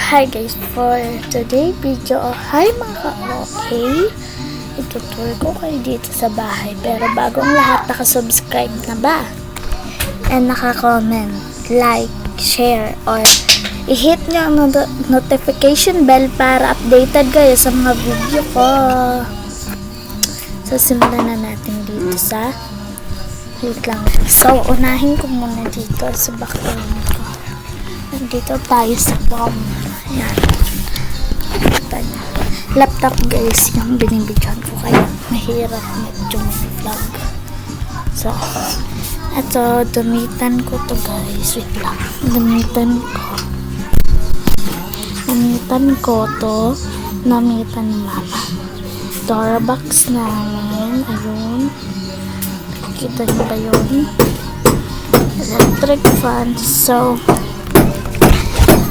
Hi guys, for today video, hi mga ka-okay, itutur ko kayo dito sa bahay. Pero bagong lahat, nakasubscribe na ba? And naka-comment, like, share, or i-hit nyo ang notification bell para updated kayo sa mga video ko. So simulan na natin dito sa wait lang. So unahin ko muna dito sa background ko. Nandito tayo sa bomb. Ayan. Laptop guys yung binibidyohan ko, kaya mahirap medyo mag-vlog. So eto, dumitan ko to guys. Wait lang. Dumitan ko to. Namitan ni mama. Starbucks namin. Ayun. Kita niyo ba yun? Electric fan. So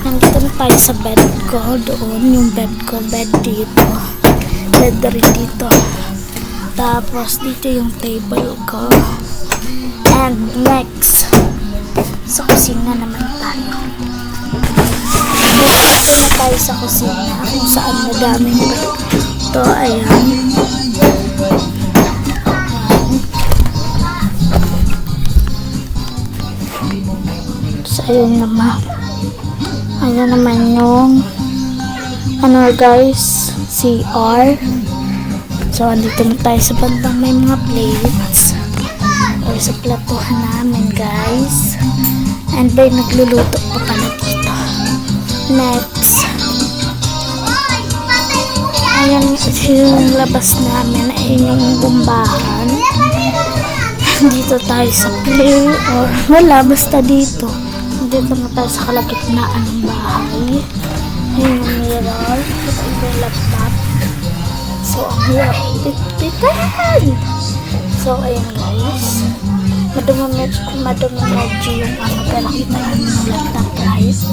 nandito na tayo sa bed ko. Doon yung bed ko. Bed dito. Bed rin dito. Tapos dito yung table ko. And next, sa kusina naman tayo. Dito na tayo sa kusina kung saan madaming ito. Ayan. So ayun naman. Ayan naman yung guys, CR. So andito na tayo sa bandang may mga plates or sa platuhan namin guys. And then nagluluto pa pala dito. Next, ayan yung labas namin. Ayan yung bumbahan. Dito tayo sa play or wala, basta dito. Dito na tayo sa kalagitnaan ng bahay. Ayan yung mirror. Ito yung laptop. So, ang hirap pitpitan. So, ayan guys. Madumi medyo yung pero kita yung laptop guys.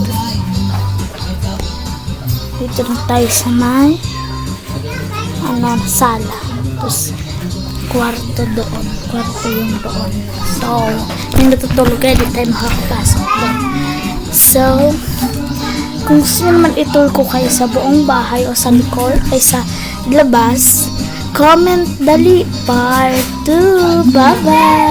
Dito na tayo sa may sala. Tapos, kwarto doon. Kwarto yung doon. So, yung natutulog kayo, di tayo makakapasok doon. So, kung gusto naman itul ko kayo sa buong bahay o sa likod ay sa labas, comment dali part 2. Bye-bye!